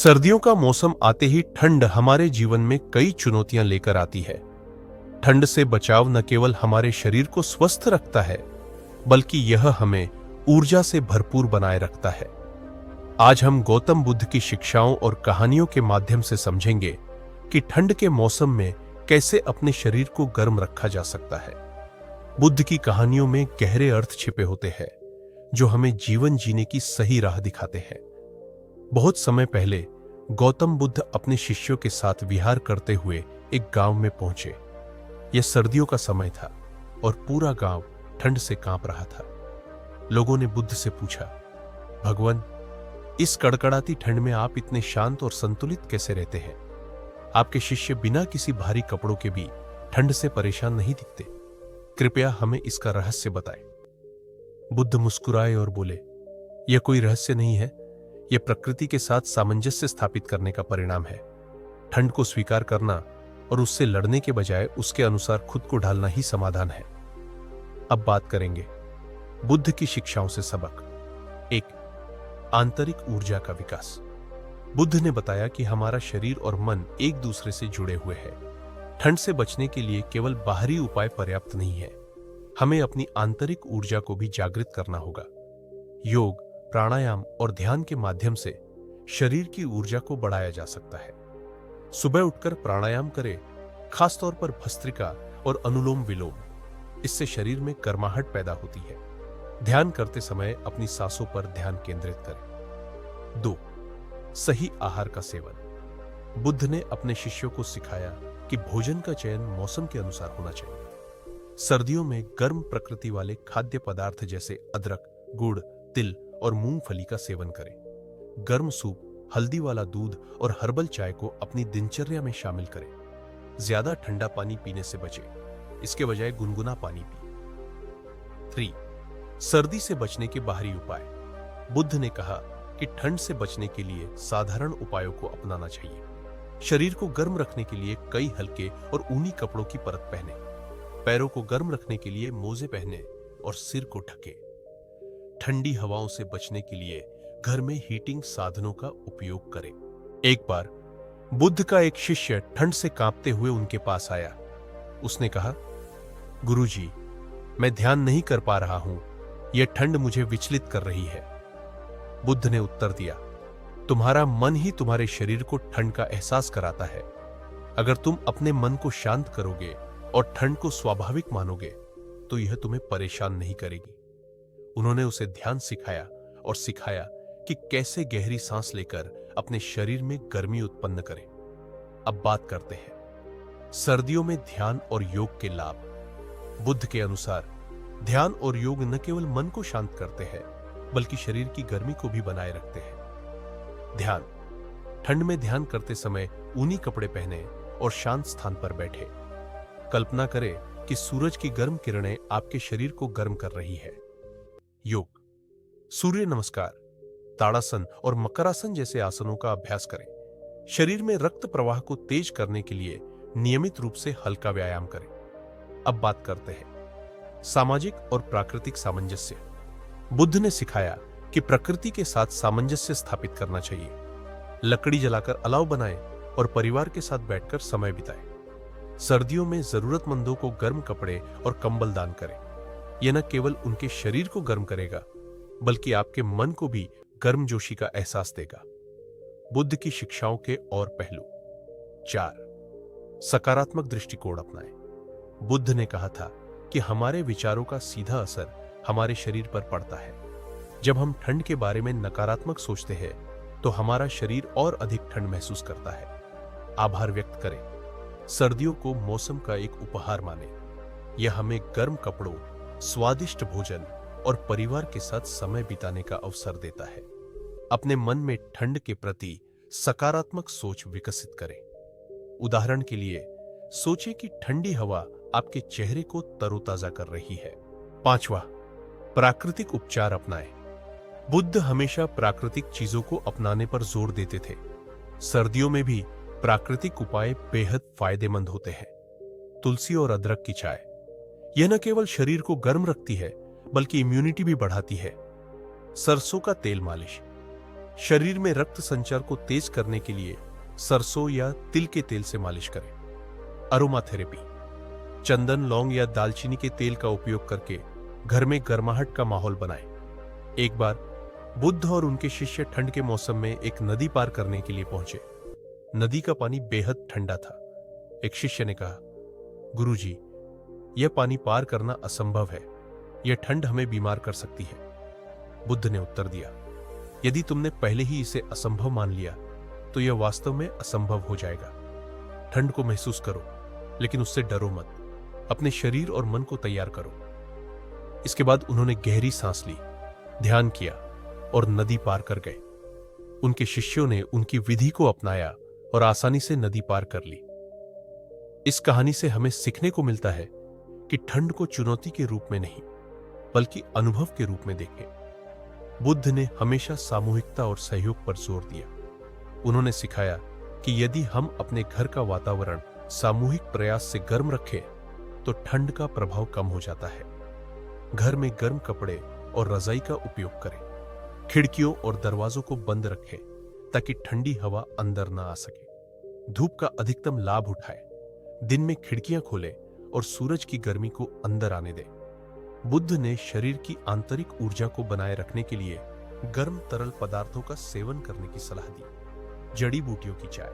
सर्दियों का मौसम आते ही ठंड हमारे जीवन में कई चुनौतियां लेकर आती है। ठंड से बचाव न केवल हमारे शरीर को स्वस्थ रखता है, बल्कि यह हमें ऊर्जा से भरपूर बनाए रखता है। आज हम गौतम बुद्ध की शिक्षाओं और कहानियों के माध्यम से समझेंगे कि ठंड के मौसम में कैसे अपने शरीर को गर्म रखा जा सकता है। बुद्ध की कहानियों में गहरे अर्थ छिपे होते हैं, जो हमें जीवन जीने की सही राह दिखाते हैं। बहुत समय पहले गौतम बुद्ध अपने शिष्यों के साथ विहार करते हुए एक गांव में पहुंचे। यह सर्दियों का समय था और पूरा गांव ठंड से कांप रहा था। लोगों ने बुद्ध से पूछा, भगवान, इस कड़कड़ाती ठंड में आप इतने शांत और संतुलित कैसे रहते हैं? आपके शिष्य बिना किसी भारी कपड़ों के भी ठंड से परेशान नहीं दिखते। कृपया हमें इसका रहस्य बताएं। बुद्ध मुस्कुराए और बोले, यह कोई रहस्य नहीं है, यह प्रकृति के साथ सामंजस्य स्थापित करने का परिणाम है। ठंड को स्वीकार करना और उससे लड़ने के बजाय उसके अनुसार खुद को ढालना ही समाधान है। अब बात करेंगे बुद्ध की शिक्षाओं से सबक। 1. आंतरिक ऊर्जा का विकास। बुद्ध ने बताया कि हमारा शरीर और मन एक दूसरे से जुड़े हुए हैं। ठंड से बचने के लिए केवल बाहरी उपाय पर्याप्त नहीं है, हमें अपनी आंतरिक ऊर्जा को भी जागृत करना होगा। योग, प्राणायाम और ध्यान के माध्यम से शरीर की ऊर्जा को बढ़ाया जा सकता है। सुबह उठकर प्राणायाम करें, खासतौर पर भस्त्रिका और अनुलोम विलोम। इससे शरीर में गर्माहट पैदा होती है। ध्यान करते समय अपनी सांसों पर ध्यान केंद्रित करें। 2. सही आहार का सेवन। बुद्ध ने अपने शिष्यों को सिखाया कि भोजन का चयन मौसम के अनुसार होना चाहिए। सर्दियों में गर्म प्रकृति वाले खाद्य पदार्थ जैसे अदरक, गुड़, तिल और मूंगफली का सेवन करें। गर्म सूप, हल्दी वाला दूध और हर्बल चाय को अपनी दिनचर्या में शामिल करें। ज्यादा ठंडा पानी पीने से बचें, इसके बजाय गुनगुना पानी पिएं। 3. सर्दी से बचने के बाहरी उपाय। बुद्ध ने कहा कि ठंड से बचने के लिए साधारण उपायों को अपनाना चाहिए। शरीर को गर्म रखने के लिए कई हल्के और ऊनी कपड़ों की परत पहने, पैरों को गर्म रखने के लिए मोजे पहने और सिर को ढके। ठंडी हवाओं से बचने के लिए घर में हीटिंग साधनों का उपयोग करें। एक बार बुद्ध का एक शिष्य ठंड से कांपते हुए उनके पास आया। उसने कहा, गुरुजी, मैं ध्यान नहीं कर पा रहा हूं, यह ठंड मुझे विचलित कर रही है। बुद्ध ने उत्तर दिया, तुम्हारा मन ही तुम्हारे शरीर को ठंड का एहसास कराता है। अगर तुम अपने मन को शांत करोगे और ठंड को स्वाभाविक मानोगे तो यह तुम्हें परेशान नहीं करेगी। उन्होंने उसे ध्यान सिखाया और सिखाया कि कैसे गहरी सांस लेकर अपने शरीर में गर्मी उत्पन्न करें। अब बात करते हैं सर्दियों में ध्यान और योग के लाभ। बुद्ध के अनुसार ध्यान और योग न केवल मन को शांत करते हैं, बल्कि शरीर की गर्मी को भी बनाए रखते हैं। ध्यान। ठंड में ध्यान करते समय ऊनी कपड़े पहने और शांत स्थान पर बैठे। कल्पना करें कि सूरज की गर्म किरणें आपके शरीर को गर्म कर रही है। योग। सूर्य नमस्कार, ताड़ासन और मकरासन जैसे आसनों का अभ्यास करें। शरीर में रक्त प्रवाह को तेज करने के लिए नियमित रूप से हल्का व्यायाम करें। अब बात करते हैं सामाजिक और प्राकृतिक सामंजस्य। बुद्ध ने सिखाया कि प्रकृति के साथ सामंजस्य स्थापित करना चाहिए। लकड़ी जलाकर अलाव बनाएं और परिवार के साथ बैठकर समय बिताएं। सर्दियों में जरूरतमंदों को गर्म कपड़े और कंबल दान करें। यह न केवल उनके शरीर को गर्म करेगा, बल्कि आपके मन को भी गर्मजोशी का एहसास देगा। बुद्ध की शिक्षाओं के और पहलू। 4. सकारात्मक दृष्टिकोण अपनाएं। बुद्ध ने कहा था कि हमारे विचारों का सीधा असर हमारे शरीर पर पड़ता है। जब हम ठंड के बारे में नकारात्मक सोचते हैं तो हमारा शरीर और अधिक ठंड महसूस करता है। आभार व्यक्त करें। सर्दियों को मौसम का एक उपहार माने। यह हमें गर्म कपड़ों, स्वादिष्ट भोजन और परिवार के साथ समय बिताने का अवसर देता है। अपने मन में ठंड के प्रति सकारात्मक सोच विकसित करें। उदाहरण के लिए सोचें कि ठंडी हवा आपके चेहरे को तरोताजा कर रही है। 5. प्राकृतिक उपचार अपनाएं। बुद्ध हमेशा प्राकृतिक चीजों को अपनाने पर जोर देते थे। सर्दियों में भी प्राकृतिक उपाय बेहद फायदेमंद होते हैं। तुलसी और अदरक की चाय, यह न केवल शरीर को गर्म रखती है, बल्कि इम्यूनिटी भी बढ़ाती है। सरसों का तेल मालिश, शरीर में रक्त संचार को तेज करने के लिए सरसों या तिल के तेल से मालिश करें। अरोमा थेरेपी, चंदन, लौंग या दालचीनी के तेल का उपयोग करके घर में गर्माहट का माहौल बनाएं। एक बार बुद्ध और उनके शिष्य ठंड के मौसम में एक नदी पार करने के लिए पहुंचे। नदी का पानी बेहद ठंडा था। एक शिष्य ने कहा, गुरुजी, यह पानी पार करना असंभव है। यह ठंड हमें बीमार कर सकती है। बुद्ध ने उत्तर दिया, यदि तुमने पहले ही इसे असंभव मान लिया तो यह वास्तव में असंभव हो जाएगा। ठंड को महसूस करो, लेकिन उससे डरो मत। अपने शरीर और मन को तैयार करो। इसके बाद उन्होंने गहरी सांस ली, ध्यान किया और नदी पार कर गए। उनके शिष्यों ने उनकी विधि को अपनाया और आसानी से नदी पार कर ली। इस कहानी से हमें सीखने को मिलता है कि ठंड को चुनौती के रूप में नहीं, बल्कि अनुभव के रूप में देखें। बुद्ध ने हमेशा सामूहिकता और सहयोग पर जोर दिया। उन्होंने सिखाया कि यदि हम अपने घर का वातावरण सामूहिक प्रयास से गर्म रखें तो ठंड का प्रभाव कम हो जाता है। घर में गर्म कपड़े और रजाई का उपयोग करें। खिड़कियों और दरवाजों को बंद रखें ताकि ठंडी हवा अंदर न आ सके। धूप का अधिकतम लाभ उठाएं। दिन में खिड़कियां खोलें और सूरज की गर्मी को अंदर आने दें। बुद्ध ने शरीर की आंतरिक ऊर्जा को बनाए रखने के लिए गर्म तरल पदार्थों का सेवन करने की सलाह दी। जड़ी बूटियों की चाय,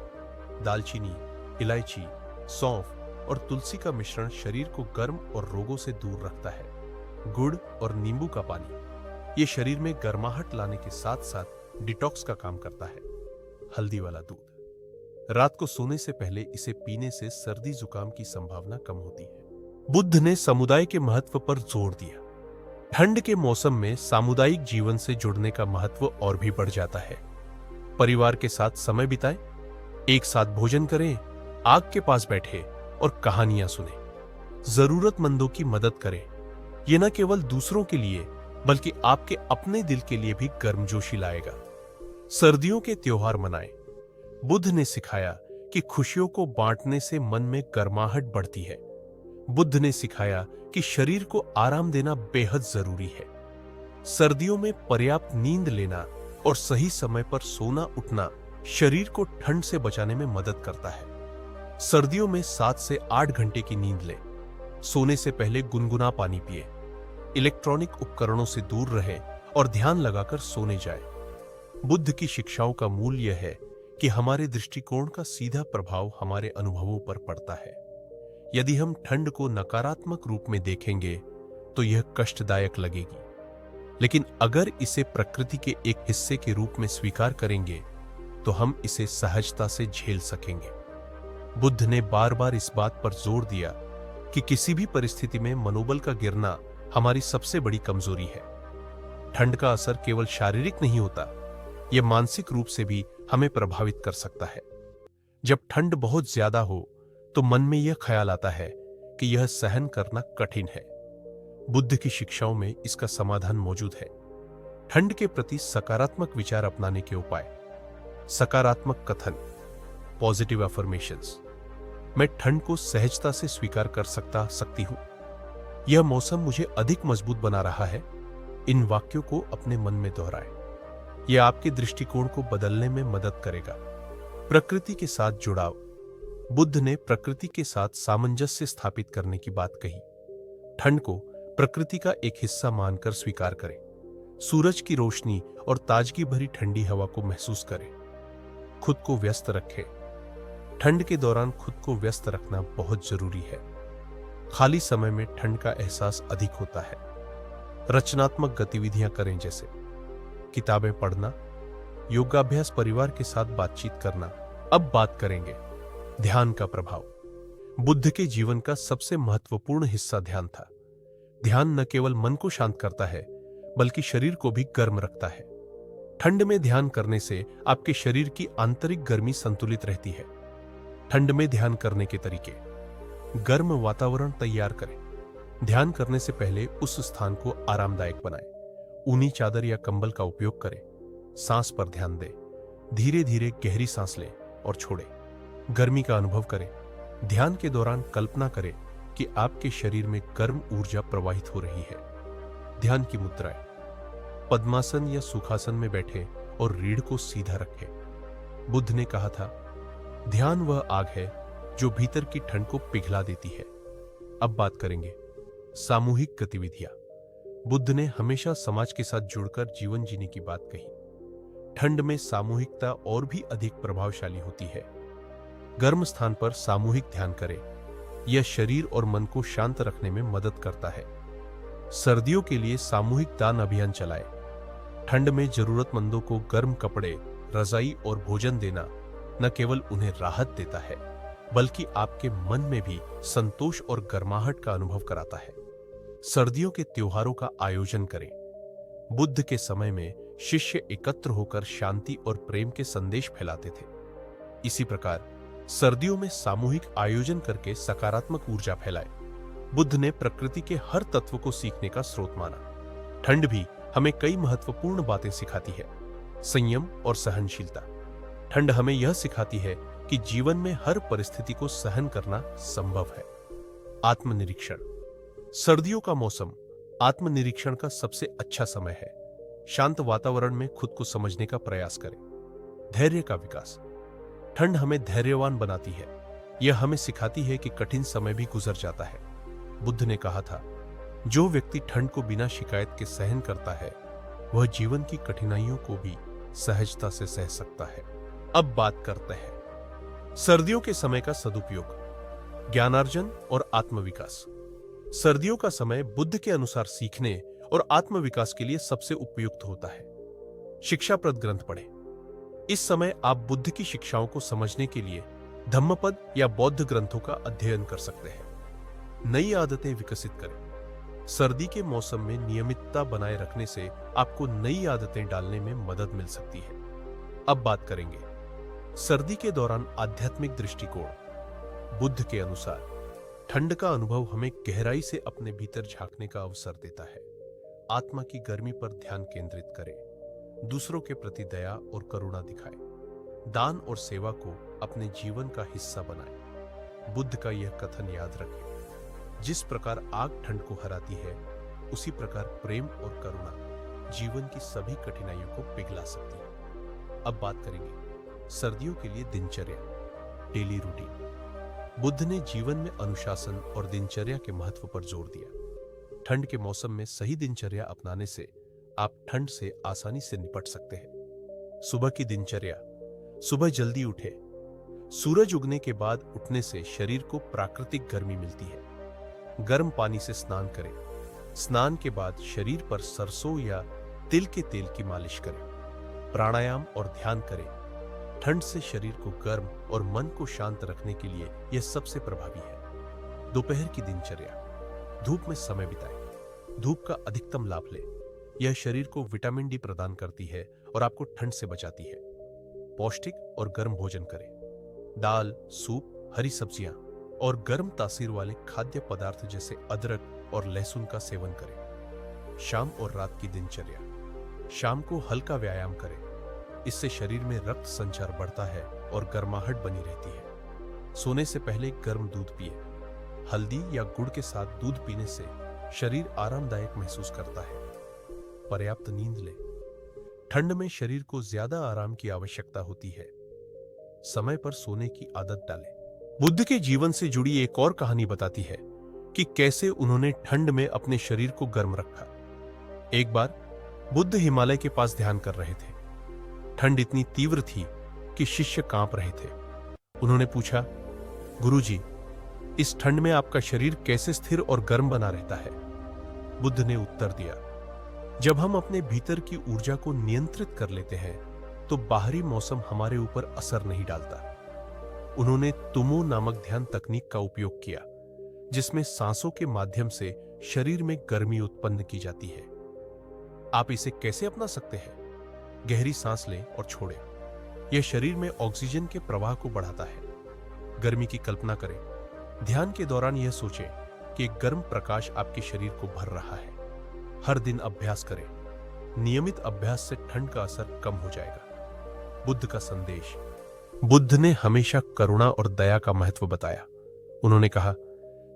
दालचीनी, इलायची, सौंफ और तुलसी का मिश्रण शरीर को गर्म और रोगों से दूर रखता है। गुड़ और नींबू का पानी, ये शरीर में गर्माहट लाने के साथ साथ डिटॉक्स का काम करता है। हल्दी वाला दूध, रात को सोने से पहले इसे पीने से सर्दी जुकाम की संभावना कम होती है। बुद्ध ने समुदाय के महत्व पर जोर दिया। ठंड के मौसम में सामुदायिक जीवन से जुड़ने का महत्व और भी बढ़ जाता है। परिवार के साथ समय बिताएं, एक साथ भोजन करें, आग के पास बैठे और कहानियां सुने। जरूरतमंदों की मदद करें। यह न केवल दूसरों के लिए बल्कि आपके अपने दिल के लिए भी गर्मजोशी लाएगा। सर्दियों के त्योहार मनाएं। बुद्ध ने सिखाया कि खुशियों को बांटने से मन में गर्माहट बढ़ती है। बुद्ध ने सिखाया कि शरीर को आराम देना बेहद जरूरी है। सर्दियों में पर्याप्त नींद लेना और सही समय पर सोना उठना शरीर को ठंड से बचाने में मदद करता है। सर्दियों में 7 से 8 घंटे की नींद लें। सोने से पहले गुनगुना पानी पिए। इलेक्ट्रॉनिक उपकरणों से दूर रहें और ध्यान लगाकर सोने जाएं। बुद्ध की शिक्षाओं का मूल यह है कि हमारे दृष्टिकोण का सीधा प्रभाव हमारे अनुभवों पर पड़ता है। यदि हम ठंड को नकारात्मक रूप में देखेंगे तो यह कष्टदायक लगेगी, लेकिन अगर इसे प्रकृति के एक हिस्से के रूप में स्वीकार करेंगे तो हम इसे सहजता से झेल सकेंगे। बुद्ध ने बार बार इस बात पर जोर दिया कि किसी भी परिस्थिति में मनोबल का गिरना हमारी सबसे बड़ी कमजोरी है। ठंड का असर केवल शारीरिक नहीं होता, यह मानसिक रूप से भी हमें प्रभावित कर सकता है। जब ठंड बहुत ज्यादा हो तो मन में यह ख्याल आता है कि यह सहन करना कठिन है। बुद्ध की शिक्षाओं में इसका समाधान मौजूद है। ठंड के प्रति सकारात्मक विचार अपनाने के उपाय। सकारात्मक कथन, पॉजिटिव अफर्मेशंस। मैं ठंड को सहजता से स्वीकार कर सकती हूं। यह मौसम मुझे अधिक मजबूत बना रहा है। इन वाक्यों को अपने मन में दोहराएं। यह आपके दृष्टिकोण को बदलने में मदद करेगा। प्रकृति के साथ जुड़ाव। बुद्ध ने प्रकृति के साथ सामंजस्य स्थापित करने की बात कही। ठंड को प्रकृति का एक हिस्सा मानकर स्वीकार करें। सूरज की रोशनी और ताजगी भरी ठंडी हवा को महसूस करें। खुद को व्यस्त रखें। ठंड के दौरान खुद को व्यस्त रखना बहुत जरूरी है। खाली समय में ठंड का एहसास अधिक होता है। रचनात्मक गतिविधियां करें, जैसे किताबें पढ़ना, योगाभ्यास, परिवार के साथ बातचीत करना। अब बात करेंगे ध्यान का प्रभाव। बुद्ध के जीवन का सबसे महत्वपूर्ण हिस्सा ध्यान था। ध्यान न केवल मन को शांत करता है बल्कि शरीर को भी गर्म रखता है। ठंड में ध्यान करने से आपके शरीर की आंतरिक गर्मी संतुलित रहती है। ठंड में ध्यान करने के तरीके। गर्म वातावरण तैयार करें। ध्यान करने से पहले उस स्थान को आरामदायक बनाएं। ऊनी चादर या कंबल का उपयोग करें। सांस पर ध्यान दें। धीरे धीरे गहरी सांस लें और छोड़ें। गर्मी का अनुभव करें। ध्यान के दौरान कल्पना करें कि आपके शरीर में गर्म ऊर्जा प्रवाहित हो रही है। ध्यान की मुद्राएं। पद्मासन या सुखासन में बैठे और रीढ़ को सीधा रखें। बुद्ध ने कहा था, ध्यान वह आग है जो भीतर की ठंड को पिघला देती है। अब बात करेंगे सामूहिक गतिविधियां। बुद्ध ने हमेशा समाज के साथ जुड़कर जीवन जीने की बात कही। ठंड में सामूहिकता और भी अधिक प्रभावशाली होती है। गर्म स्थान पर सामूहिक ध्यान करें। यह शरीर और मन को शांत रखने में मदद करता है। सर्दियों के लिए सामूहिक दान अभियान चलाएं। ठंड में जरूरतमंदों को गर्म कपड़े, रजाई और भोजन देना न केवल उन्हें राहत देता है, बल्कि आपके मन में भी संतोष और गर्माहट का अनुभव कराता है। सर्दियों के त्योहारों का आयोजन करें। बुद्ध के समय में शिष्य एकत्र होकर शांति और प्रेम के संदेश फैलाते थे। इसी प्रकार सर्दियों में सामूहिक आयोजन करके सकारात्मक ऊर्जा फैलाए। बुद्ध ने प्रकृति के हर तत्व को सीखने का स्रोत माना। ठंड भी हमें कई महत्वपूर्ण बातें सिखाती है। संयम और सहनशीलता। ठंड हमें यह सिखाती है कि जीवन में हर परिस्थिति को सहन करना संभव है। आत्मनिरीक्षण। सर्दियों का मौसम आत्मनिरीक्षण का सबसे अच्छा समय है। शांत वातावरण में खुद को समझने का प्रयास करें। धैर्य का विकास। ठंड हमें धैर्यवान बनाती है। यह हमें सिखाती है कि कठिन समय भी गुजर जाता है। बुद्ध ने कहा था, जो व्यक्ति ठंड को बिना शिकायत के सहन करता है, वह जीवन की कठिनाइयों को भी सहजता से सह सकता है। अब बात करते हैं सर्दियों के समय का सदुपयोग, ज्ञानार्जन और आत्मविकास। सर्दियों का समय बुद्ध के अनुसार सीखने और आत्मविकास के लिए सबसे उपयुक्त होता है। शिक्षाप्रद ग्रंथ पढ़ें। इस समय आप बुद्ध की शिक्षाओं को समझने के लिए धम्मपद या बौद्ध ग्रंथों का अध्ययन कर सकते हैं। नई आदतें विकसित करें। सर्दी के मौसम में नियमितता बनाए रखने से आपको नई आदतें डालने में मदद मिल सकती है। अब बात करेंगे सर्दी के दौरान आध्यात्मिक दृष्टिकोण। बुद्ध के अनुसार ठंड का अनुभव हमें गहराई से अपने भीतर झांकने का अवसर देता है। आत्मा की गर्मी पर ध्यान केंद्रित करें। दूसरों के प्रति दया और करुणा दिखाएं। दान और सेवा को अपने जीवन का हिस्सा बनाएं। बुद्ध का यह कथन याद रखें, जिस प्रकार आग ठंड को हराती है, उसी प्रकार प्रेम और करुणा जीवन की सभी कठिनाइयों को पिघला सकती है। अब बात करेंगे सर्दियों के लिए दिनचर्या, डेली रूटीन। बुद्ध ने जीवन में अनुशासन और दिनचर्या के महत्व पर जोर दिया। ठंड के मौसम में सही दिनचर्या अपनाने से आप ठंड से आसानी से निपट सकते हैं। सुबह की दिनचर्या। सुबह जल्दी उठे। सूरज उगने के बाद उठने से शरीर को प्राकृतिक गर्मी मिलती है। गर्म पानी से स्नान करें। स्नान के बाद शरीर पर सरसों या तिल के तेल की मालिश करें। प्राणायाम और ध्यान करें। ठंड से शरीर को गर्म और मन को शांत रखने के लिए यह सबसे प्रभावी है। दोपहर की दिनचर्या। धूप में समय बिताएं। धूप का अधिकतम लाभ लें। यह शरीर को विटामिन डी प्रदान करती है और आपको ठंड से बचाती है। पौष्टिक और गर्म भोजन करें। दाल, सूप, हरी सब्जियां और गर्म तासीर वाले खाद्य पदार्थ जैसे अदरक और लहसुन का सेवन करें। शाम और रात की दिनचर्या। शाम को हल्का व्यायाम करें। इससे शरीर में रक्त संचार बढ़ता है और गर्माहट बनी रहती है। सोने से पहले गर्म दूध पिए। हल्दी या गुड़ के साथ दूध पीने से शरीर आरामदायक महसूस करता है। पर्याप्त नींद लें। ठंड में शरीर को ज्यादा आराम की आवश्यकता होती है। समय पर सोने की आदत डालें। बुद्ध के जीवन से जुड़ी एक और कहानी बताती है कि कैसे उन्होंने ठंड में अपने शरीर को गर्म रखा। एक बार बुद्ध हिमालय के पास ध्यान कर रहे थे। ठंड इतनी तीव्र थी कि शिष्य कांप रहे थे। उन्होंने पूछा, गुरुजी, इस ठंड में आपका शरीर कैसे स्थिर और गर्म बना रहता है? बुद्ध ने उत्तर दिया, जब हम अपने भीतर की ऊर्जा को नियंत्रित कर लेते हैं तो बाहरी मौसम हमारे ऊपर असर नहीं डालता। उन्होंने तुमो नामक ध्यान तकनीक का उपयोग किया, जिसमें सांसों के माध्यम से शरीर में गर्मी उत्पन्न की जाती है। आप इसे कैसे अपना सकते हैं? गहरी सांस लें और छोड़ें। यह शरीर में ऑक्सीजन के प्रवाह को बढ़ाता है। गर्मी की कल्पना करें। ध्यान के दौरान यह सोचें कि एक गर्म प्रकाश आपके शरीर को भर रहा है। हर दिन अभ्यास करें। नियमित अभ्यास से ठंड का असर कम हो जाएगा। बुद्ध का संदेश। बुद्ध ने हमेशा करुणा और दया का महत्व बताया। उन्होंने कहा,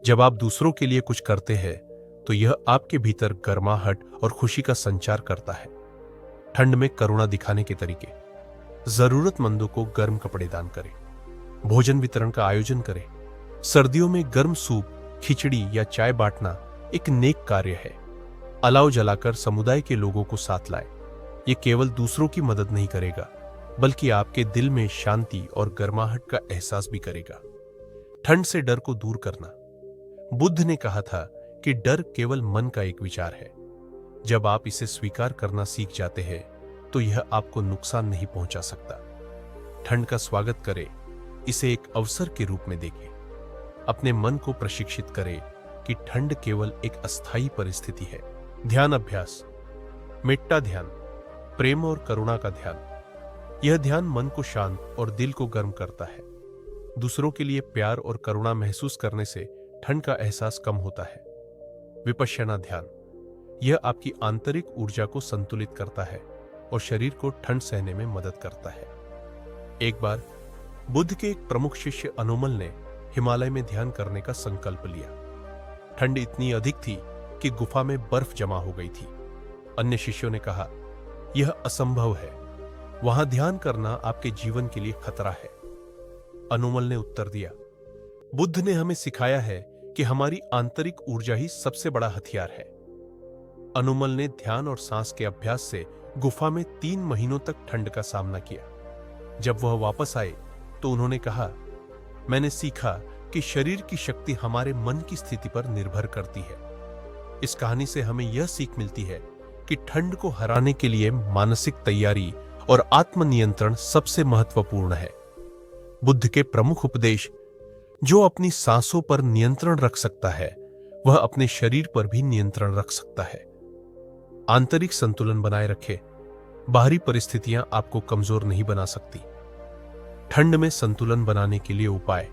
जब आप दूसरों के लिए कुछ करते हैं तो यह आपके भीतर गर्माहट और खुशी का संचार करता है। ठंड में करुणा दिखाने के तरीके। जरूरतमंदों को गर्म कपड़े दान करें। भोजन वितरण का आयोजन करें। सर्दियों में गर्म सूप, खिचड़ी या चाय बांटना एक नेक कार्य है। अलाव जलाकर समुदाय के लोगों को साथ लाएं। ये केवल दूसरों की मदद नहीं करेगा, बल्कि आपके दिल में शांति और गर्माहट का एहसास भी करेगा। ठंड से डर को दूर करना। बुद्ध ने कहा था कि डर केवल मन का एक विचार है। जब आप इसे स्वीकार करना सीख जाते हैं तो यह आपको नुकसान नहीं पहुंचा सकता। ठंड का स्वागत करें, इसे एक अवसर के रूप में देखें। अपने मन को प्रशिक्षित करें कि ठंड केवल एक अस्थायी परिस्थिति है। ध्यान अभ्यास। मेट्टा ध्यान, प्रेम और करुणा का ध्यान। यह ध्यान मन को शांत और दिल को गर्म करता है। दूसरों के लिए प्यार और करुणा महसूस करने से ठंड का एहसास कम होता है। विपश्यना ध्यान, यह आपकी आंतरिक ऊर्जा को संतुलित करता है और शरीर को ठंड सहने में मदद करता है। एक बार बुद्ध के एक प्रमुख शिष्य अनुमल ने हिमालय में ध्यान करने का संकल्प लिया। ठंड इतनी अधिक थी कि गुफा में बर्फ जमा हो गई थी। अन्य शिष्यों ने कहा, यह असंभव है, वहां ध्यान करना आपके जीवन के लिए खतरा है। अनुमल ने उत्तर दिया, बुद्ध ने हमें सिखाया है कि हमारी आंतरिक ऊर्जा ही सबसे बड़ा हथियार है। अनुमल ने ध्यान और सांस के अभ्यास से गुफा में 3 महीनों तक ठंड का सामना किया। जब वह वापस आए तो उन्होंने कहा, मैंने सीखा कि शरीर की शक्ति हमारे मन की स्थिति पर निर्भर करती है। इस कहानी से हमें यह सीख मिलती है कि ठंड को हराने के लिए मानसिक तैयारी और आत्मनियंत्रण सबसे महत्वपूर्ण है। बुद्ध के प्रमुख उपदेश, जो अपनी सांसों पर नियंत्रण रख सकता है वह अपने शरीर पर भी नियंत्रण रख सकता है। आंतरिक संतुलन बनाए रखें, बाहरी परिस्थितियां आपको कमजोर नहीं बना सकती। ठंड में संतुलन बनाने के लिए उपाय।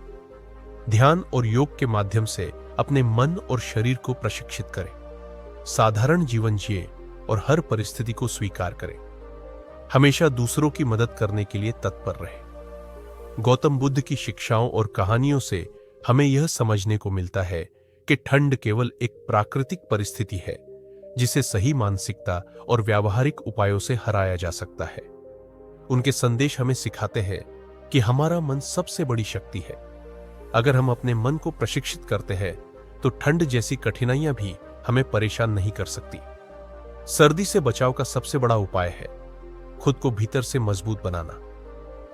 ध्यान और योग के माध्यम से अपने मन और शरीर को प्रशिक्षित करें। साधारण जीवन जिए और हर परिस्थिति को स्वीकार करें। हमेशा दूसरों की मदद करने के लिए तत्पर रहें। गौतम बुद्ध की शिक्षाओं और कहानियों से हमें यह समझने को मिलता है कि ठंड केवल एक प्राकृतिक परिस्थिति है जिसे सही मानसिकता और व्यावहारिक उपायों से हराया जा सकता है। उनके संदेश हमें सिखाते हैं कि हमारा मन सबसे बड़ी शक्ति है। अगर हम अपने मन को प्रशिक्षित करते हैं तो ठंड जैसी कठिनाइयां भी हमें परेशान नहीं कर सकती। सर्दी से बचाव का सबसे बड़ा उपाय है खुद को भीतर से मजबूत बनाना।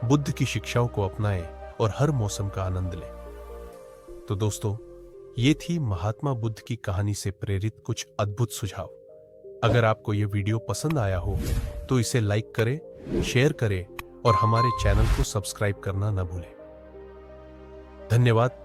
बुद्ध की शिक्षाओं को अपनाएं और हर मौसम का आनंद लें। तो दोस्तों, ये थी महात्मा बुद्ध की कहानी से प्रेरित कुछ अद्भुत सुझाव। अगर आपको यह वीडियो पसंद आया हो तो इसे लाइक करें, शेयर करें और हमारे चैनल को सब्सक्राइब करना न भूलें। धन्यवाद।